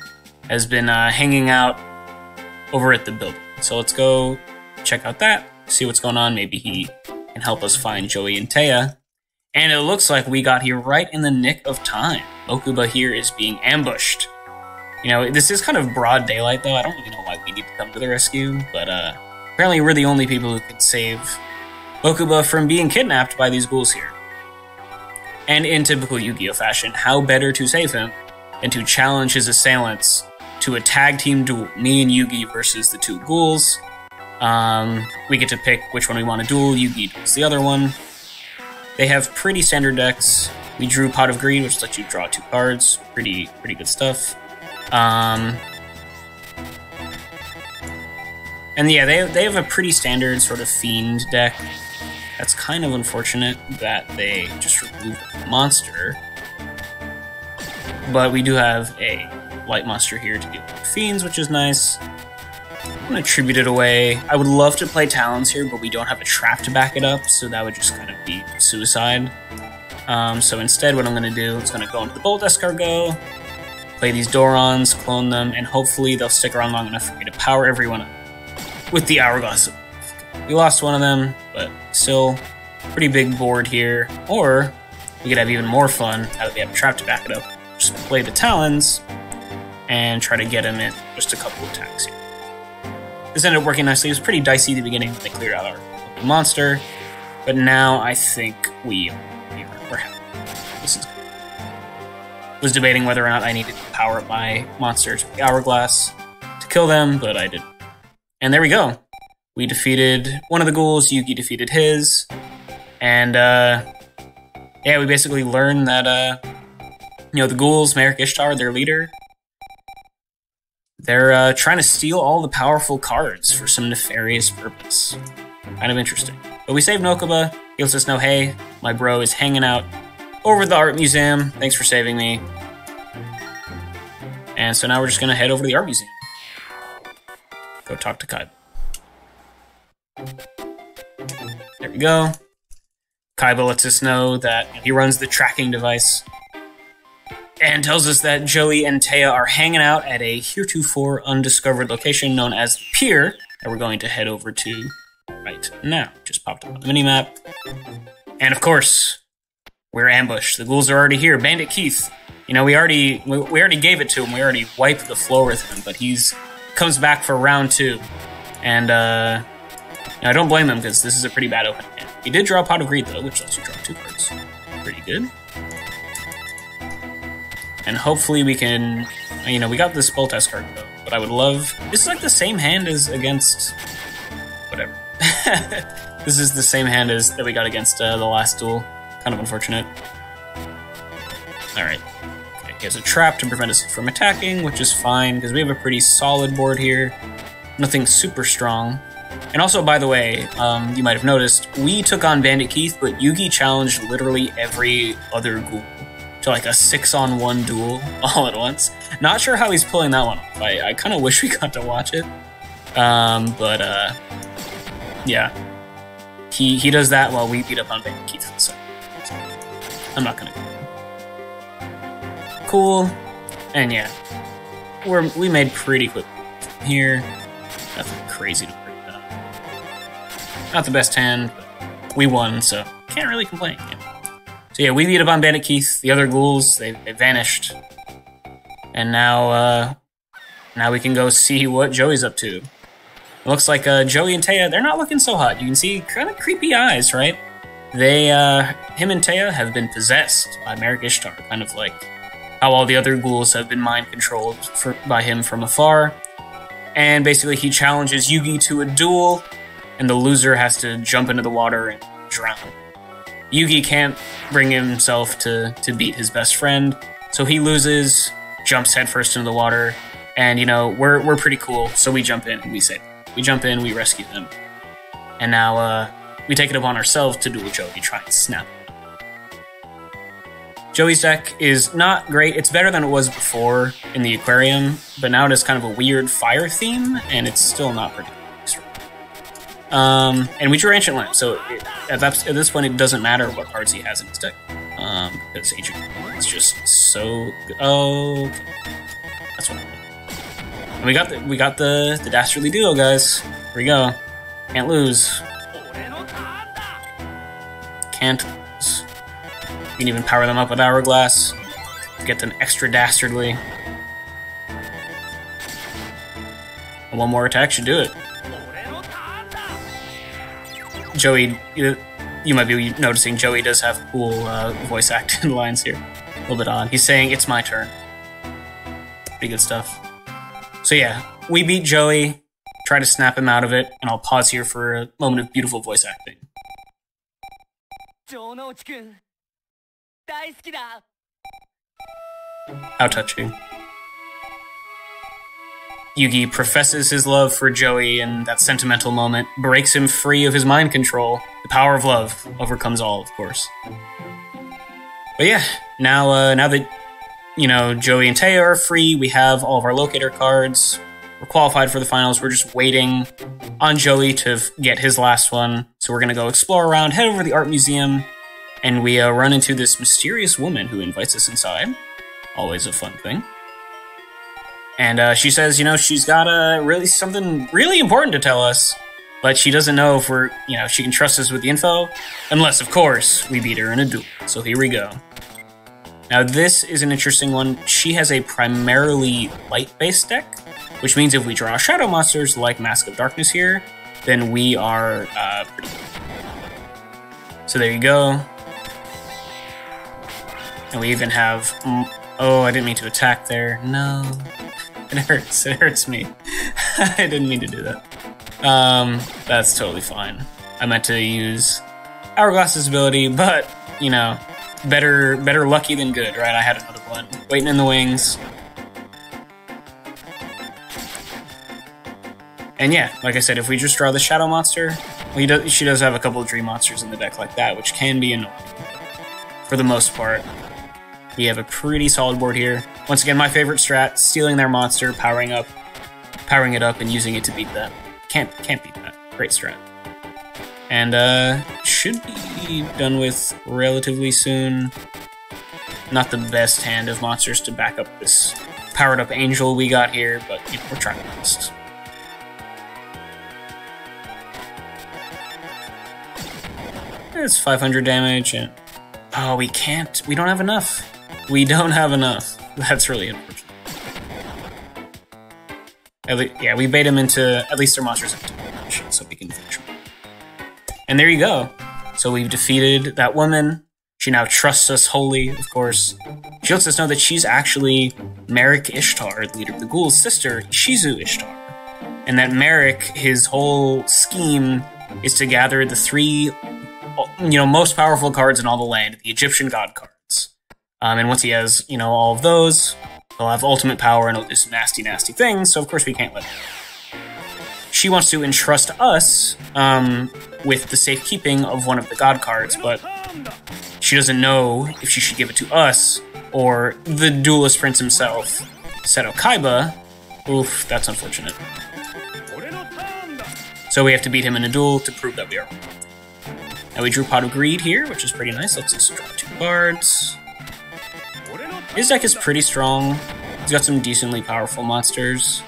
has been hanging out over at the building. So let's go check out that, see what's going on. Maybe he can help us find Joey and Taya. And it looks like we got here right in the nick of time. Mokuba here is being ambushed. You know, this is kind of broad daylight, though. I don't really know why we need to come to the rescue, but apparently we're the only people who could save Mokuba from being kidnapped by these ghouls here. And in typical Yu-Gi-Oh fashion, how better to save him than to challenge his assailants to a tag team duel, me and Yugi versus the two ghouls. We get to pick which one we want to duel. Yugi duels the other one. They have pretty standard decks. We drew Pot of Greed, which lets you draw 2 cards. Pretty good stuff. And yeah, they have a pretty standard sort of fiend deck. That's kind of unfortunate that they just removed the monster. But we do have a light monster here to deal with fiends, which is nice. I'm going to tribute it away. I would love to play Talons here, but we don't have a trap to back it up, so that would just kind of be suicide. So instead, what I'm going to do is going to go into the Bolt Escargot, play these Dorons, clone them, and hopefully they'll stick around long enough for me to power everyone up with the Hourglass. We lost one of them, but still pretty big board here. Or we could have even more fun now that we have a trap to back it up. Just play the Talons and try to get him in just a couple of attacks here. This ended up working nicely. It was pretty dicey at the beginning when they cleared out our monster, but now I think we're happy. This is good. I was debating whether or not I needed to power up my monster to the Hourglass to kill them, but I didn't. And there we go. We defeated one of the ghouls, Yugi defeated his, and yeah, we basically learned that you know, the ghouls, Merrick Ishtar, their leader, they're trying to steal all the powerful cards for some nefarious purpose. Kind of interesting. But we saved Mokuba. He lets us know, hey, my bro is hanging out over at the art museum. Thanks for saving me. And so now we're just going to head over to the art museum. Go talk to Kaiba. There we go. Kaiba lets us know that he runs the tracking device and tells us that Joey and Taya are hanging out at a heretofore undiscovered location known as the Pier that we're going to head over to right now. Just popped up on the minimap. And of course, we're ambushed. The ghouls are already here. Bandit Keith. You know, we already gave it to him. We already wiped the floor with him, but he's comes back for round 2. And I don't blame him because this is a pretty bad opening hand. He did draw a Pot of Greed though, which lets you draw 2 cards. Pretty good. And hopefully we can, you know, we got this Bolt S card though, but I would love, this is like the same hand as against, whatever. This is the same hand as that we got against the last duel. Kind of unfortunate. Alright. Okay, he has a trap to prevent us from attacking, which is fine, because we have a pretty solid board here. Nothing super strong. And also, by the way, you might have noticed, we took on Bandit Keith, but Yugi challenged literally every other ghoul to like a 6-on-1 duel all at once. Not sure how he's pulling that one off. I kind of wish we got to watch it. Yeah. He does that while we beat up on Bandit Keith. So I'm not gonna go. Cool. And yeah. We made pretty quick here. Nothing crazy to break down. Not the best hand, but we won, so can't really complain. Yeah. So yeah, we beat up on Bandit Keith. The other ghouls, they vanished. And now we can go see what Joey's up to. It looks like Joey and Taya, they're not looking so hot. You can see kind of creepy eyes, right? They, him and Taya have been possessed by Merrick Ishtar, kind of like how all the other ghouls have been mind-controlled by him from afar. And basically he challenges Yugi to a duel, and the loser has to jump into the water and drown. Yugi can't bring himself to beat his best friend, so he loses, jumps headfirst into the water, and, you know, we're pretty cool, so we jump in and we save him. We jump in, we rescue him. And now, we take it upon ourselves to duel Joey, try and snap him. Joey's deck is not great. It's better than it was before in the aquarium, but now it has kind of a weird fire theme, and it's still not particularly strong. And we drew Ancient Lamp, so at this point it doesn't matter what cards he has in his deck, because Ancient Lamp is just so good. Oh, okay. That's what I meant. And we got the Dastardly Duo, guys. Here we go. Can't lose. Can't lose. You can even power them up with Hourglass. Get them extra dastardly. And one more attack should do it. Joey, you might be noticing Joey does have cool voice acting lines here. A little bit odd. He's saying, "It's my turn." Pretty good stuff. So yeah, we beat Joey, try to snap him out of it, and I'll pause here for a moment of beautiful voice acting. How touching. Yugi professes his love for Joey, and that sentimental moment breaks him free of his mind control. The power of love overcomes all, of course. But yeah, now that, you know, Joey and Taya are free, we have all of our locator cards. We're qualified for the finals. We're just waiting on Joey to get his last one. So we're gonna go explore around, head over to the art museum, and we run into this mysterious woman who invites us inside. Always a fun thing. And she says, you know, she's got something really important to tell us, but she doesn't know if she can trust us with the info, unless, of course, we beat her in a duel. So here we go. Now, this is an interesting one. She has a primarily light-based deck, which means if we draw shadow monsters like Mask of Darkness here, then we are pretty good. So there you go. And we even have... oh, I didn't mean to attack there. No. It hurts. It hurts me. I didn't mean to do that. That's totally fine. I meant to use Hourglass's ability, but, you know, better lucky than good, right? I had another one waiting in the wings. And yeah, like I said, if we just draw the shadow monster, well, she does have a couple of dream monsters in the deck like that, which can be annoying. For the most part, we have a pretty solid board here. Once again, my favorite strat, stealing their monster, powering it up, and using it to beat that. Can't beat that. Great strat. And should be done with relatively soon. Not the best hand of monsters to back up this powered up angel we got here, but you know, we're trying our best. It's 500 damage, and oh, we don't have enough. We don't have enough. That's really unfortunate. Yeah, we bait him into, at least their monsters into damage, so we can finish him. And there you go. So we've defeated that woman. She now trusts us wholly, of course. She lets us know that she's actually Merrick Ishtar, the leader of the ghouls' sister, Shizu Ishtar. And that Merrick, his whole scheme is to gather the three, most powerful cards in all the land, the Egyptian god cards. And once he has, all of those, he'll have ultimate power and he'll do some nasty, nasty things, so of course we can't let him. she wants to entrust us with the safekeeping of one of the god cards, but she doesn't know if she should give it to us or the duelist prince himself, Seto Kaiba. Oof, that's unfortunate. So we have to beat him in a duel to prove that we are wrong. Now we drew Pot of Greed here, which is pretty nice. Lets us draw 2 cards. His deck is pretty strong. He's got some decently powerful monsters.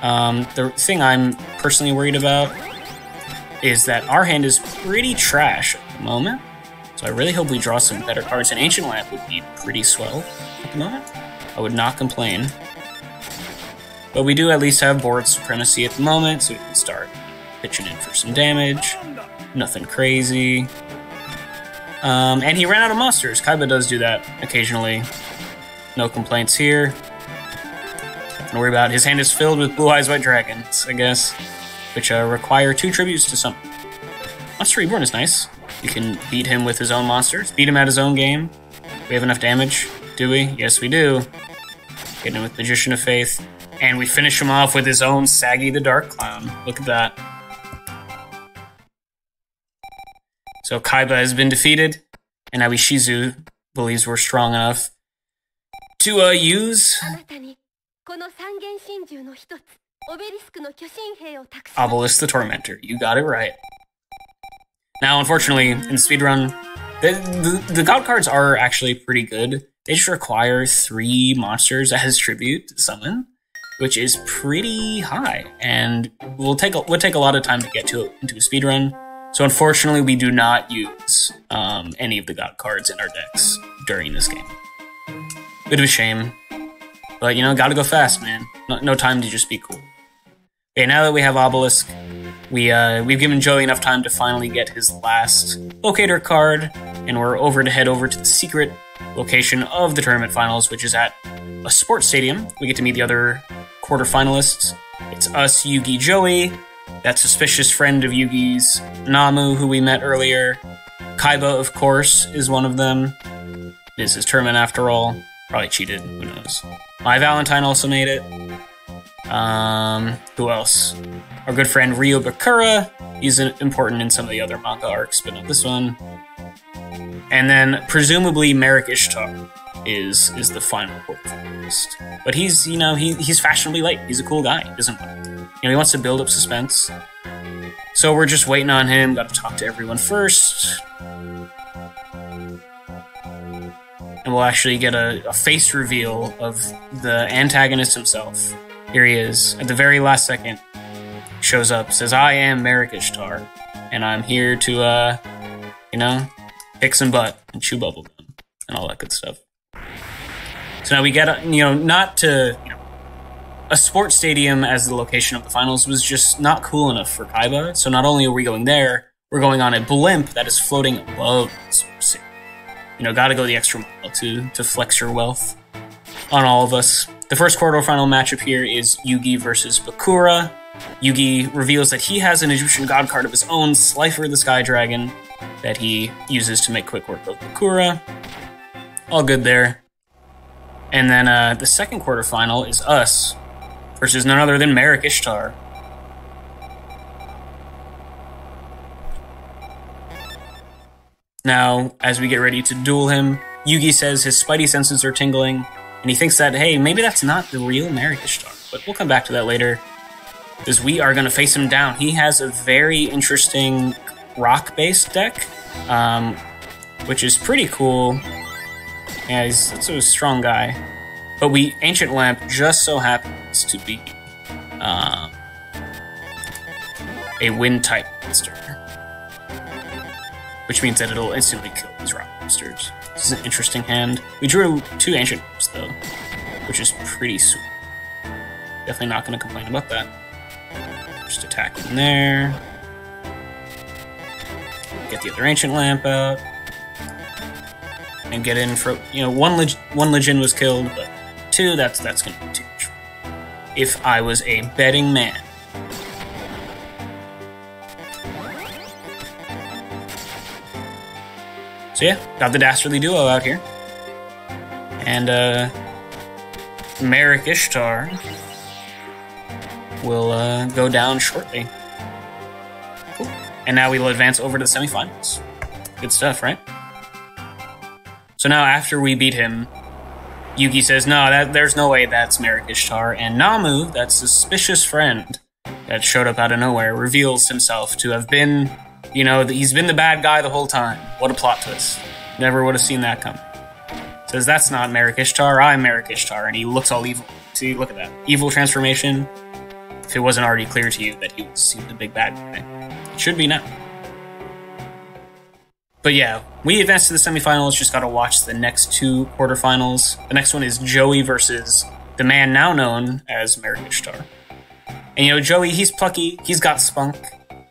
The thing I'm personally worried about is that our hand is pretty trash at the moment. So I really hope we draw some better cards. An Ancient Lamp would be pretty swell at the moment. I would not complain. But we do at least have board supremacy at the moment, so we can start pitching in for some damage. Nothing crazy. And he ran out of monsters. Kaiba does do that occasionally. No complaints here. Nothing to worry about. His hand is filled with Blue Eyes White Dragons, I guess, which require 2 tributes to summon. Monster Reborn is nice. You can beat him with his own monsters. Beat him at his own game. We have enough damage, do we? Yes, we do. Get him with Magician of Faith. And we finish him off with his own Saggy the Dark Clown. Look at that. So Kaiba has been defeated, and now Ishizu believes we're strong enough to use Obelisk the Tormentor. You got it right. Now, unfortunately, in the speedrun, the god cards are actually pretty good. They just require 3 monsters as tribute to summon, which is pretty high, and would take a lot of time to get to into a speedrun. So unfortunately, we do not use any of the god cards in our decks during this game. Bit of a shame, but you know, gotta go fast, man. No time to just be cool. Okay, now that we have Obelisk, we've given Joey enough time to finally get his last locator card, and we're head over to the secret location of the tournament finals, which is at a sports stadium. We get to meet the other quarterfinalists. It's us, Yugi, Joey, that suspicious friend of Yugi's, Namu, who we met earlier. Kaiba, of course, is one of them. It is his tournament after all. Probably cheated, who knows. My Valentine also made it. Who else? Our good friend Ryo Bakura. He's important in some of the other manga arcs, but not this one. And then, presumably, Merrick Ishtar is the final quarterfinalist. But he's, you know, he's fashionably late. He's a cool guy. He doesn't, you know, he wants to build up suspense. So we're just waiting on him. Got to talk to everyone first. And we'll actually get a face reveal of the antagonist himself. Here he is, at the very last second. Shows up, says, "I am Merrick Ishtar, and I'm here to, you know, kick some butt and chew bubblegum and all that good stuff." So now we get, you know, not to, you know, a sports stadium as the location of the finals was just not cool enough for Kaiba. So not only are we going there, we're going on a blimp that is floating above the sports stadium. You know, gotta go the extra mile to flex your wealth on all of us. The first quarterfinal matchup here is Yugi versus Bakura. Yugi reveals that he has an Egyptian god card of his own, Slifer the Sky Dragon, that he uses to make quick work of Bakura. All good there. And then the second quarterfinal is us versus none other than Merrick Ishtar. Now, as we get ready to duel him, Yugi says his spidey senses are tingling, and he thinks that, hey, maybe that's not the real Merrick Ishtar. But we'll come back to that later, because we are going to face him down. He has a very interesting rock-based deck, which is pretty cool. Yeah, that's a strong guy. But Ancient Lamp just so happens to be a wind-type monster, which means that it'll instantly kill these rock monsters. This is an interesting hand. We drew 2 Ancient Lamps, though, which is pretty sweet. Definitely not going to complain about that. Just attack in there. Get the other Ancient Lamp out. And get in for, you know, one Legion was killed, but 2, that's going to be too much. If I was a betting man. So yeah, got the Dastardly Duo out here. And Merrick Ishtar will go down shortly. Cool. And now we will advance over to the semifinals. Good stuff, right? So now after we beat him, Yugi says, no, there's no way that's Merrick Ishtar, and Namu, that suspicious friend that showed up out of nowhere, reveals himself to have been, he's been the bad guy the whole time. What a plot twist. Never would have seen that coming. Says, that's not Merrick Ishtar, I'm Merrick Ishtar, and he looks all evil. See, look at that. Evil transformation. If it wasn't already clear to you that he was the big bad guy. It should be now. But yeah, we advanced to the semifinals, just gotta watch the next 2 quarterfinals. The next one is Joey versus the man now known as Merrick Ishtar. And Joey, he's plucky, he's got spunk,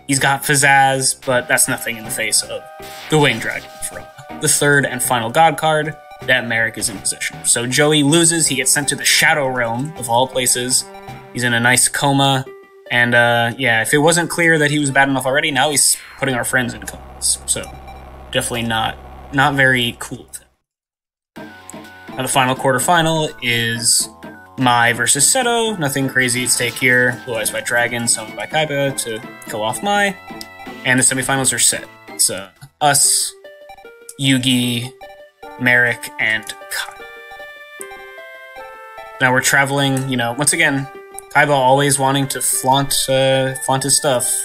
he's got pizzazz, but that's nothing in the face of the Winged Dragon from the 3rd and final god card that Merrick is in possession of. So Joey loses, he gets sent to the Shadow Realm, of all places. He's in a nice coma, and yeah, if it wasn't clear that he was bad enough already, now he's putting our friends in comas, so definitely not very cool of him. Now the final quarterfinal is Mai versus Seto. Nothing crazy at stake here. Blue Eyes White Dragon, summoned by Kaiba to kill off Mai. And the semifinals are set. It's us, Yugi, Merrick, and Kaiba. Now we're traveling, once again, Kaiba always wanting to flaunt his stuff.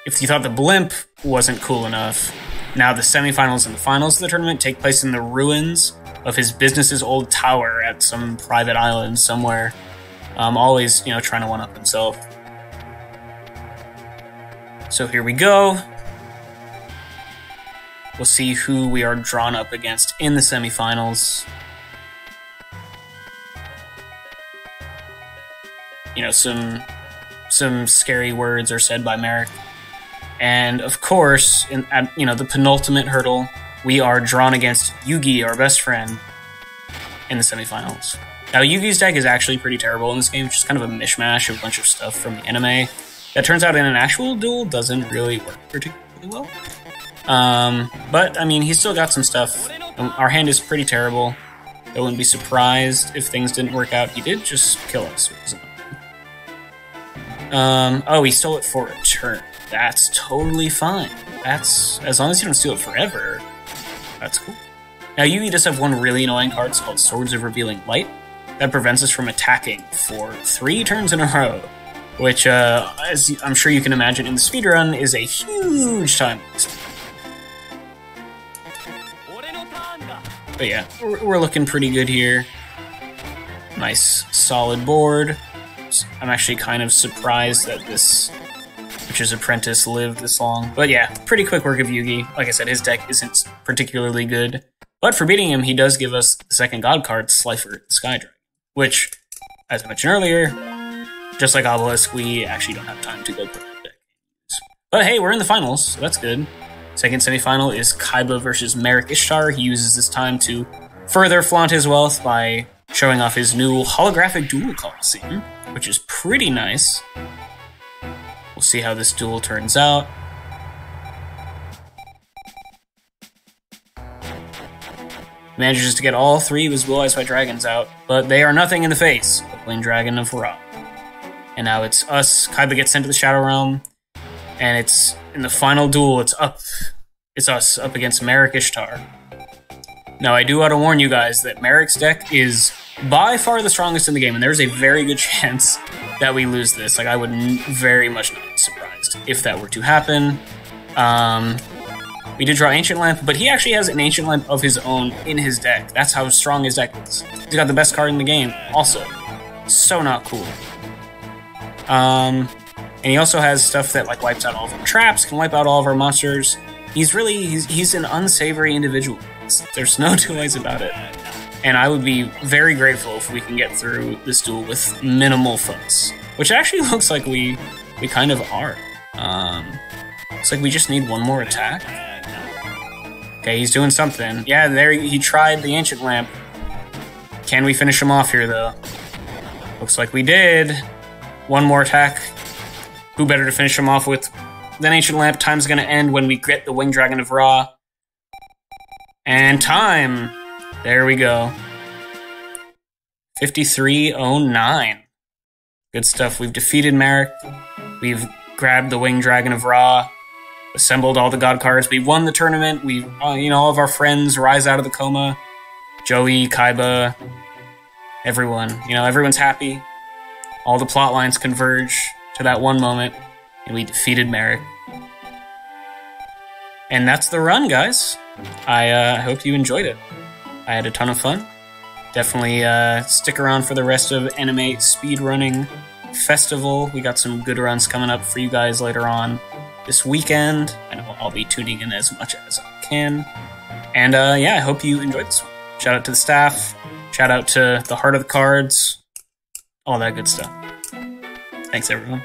If you thought the blimp wasn't cool enough, now the semifinals and the finals of the tournament take place in the ruins of his business's old tower at some private island somewhere. Always, trying to one-up himself. So here we go. We'll see who we are drawn up against in the semifinals. Some scary words are said by Merrick. And of course, at the penultimate hurdle, we are drawn against Yugi, our best friend, in the semifinals. Now, Yugi's deck is actually pretty terrible in this game. It's just kind of a mishmash of a bunch of stuff from the anime that turns out in an actual duel doesn't really work particularly well. But, he's still got some stuff. Our hand is pretty terrible. I wouldn't be surprised if things didn't work out. He did just kill us. Oh, he stole it for a turn. That's totally fine. That's, as long as you don't steal it forever, that's cool. Now, Yugi does have one really annoying card. It's called Swords of Revealing Light. That prevents us from attacking for 3 turns in a row, which, as I'm sure you can imagine in the speedrun, is a huge time waste. But yeah, we're looking pretty good here. Nice, solid board. I'm actually kind of surprised that this Witch's Apprentice lived this long. But yeah, pretty quick work of Yugi. Like I said, his deck isn't particularly good. But for beating him, he does give us the second god card, Slifer the Sky Dragon. Which, as I mentioned earlier, just like Obelisk, we actually don't have time to go put in the deck. But hey, we're in the finals, so that's good. Second semifinal is Kaiba versus Merrick Ishtar. He uses this time to further flaunt his wealth by showing off his new holographic duel coliseum, which is pretty nice. We'll see how this duel turns out. Manages to get all 3 of his Blue Eyes White Dragons out, but they are nothing in the face of Winged Dragon of Ra. And now it's us. Kaiba gets sent to the Shadow Realm, and it's in the final duel. It's us up against Merrick Ishtar. Now, I do want to warn you guys that Merrick's deck is by far the strongest in the game, and there's a very good chance that we lose this. Like, I would very much not be surprised if that were to happen. We did draw Ancient Lamp, but he actually has an Ancient Lamp of his own in his deck. That's how strong his deck is. He's got the best card in the game, also. So not cool. And he also has stuff that, like, wipes out all of our traps, can wipe out all of our monsters. He's an unsavory individual. There's no two ways about it. And I would be very grateful if we can get through this duel with minimal fuss. Which actually looks like we kind of are. Looks like we just need one more attack. Okay, he's doing something. Yeah, there he tried the Ancient Lamp. Can we finish him off here, though? Looks like we did. One more attack. Who better to finish him off with than Ancient Lamp? Time's gonna end when we get the Winged Dragon of Ra. And time! There we go. 5309. Good stuff. We've defeated Merrick. We've grabbed the Winged Dragon of Ra. Assembled all the god cards. We won the tournament. We, all of our friends rise out of the coma. Joey, Kaiba, everyone. Everyone's happy. All the plot lines converge to that one moment, and we defeated Merrick. And that's the run, guys. I hope you enjoyed it. I had a ton of fun. Definitely stick around for the rest of Anime Speedrunning Festival. We got some good runs coming up for you guys later on this weekend. I know I'll be tuning in as much as I can. And I hope you enjoyed this one. Shout out to the staff. Shout out to the Heart of the Cards. All that good stuff. Thanks, everyone.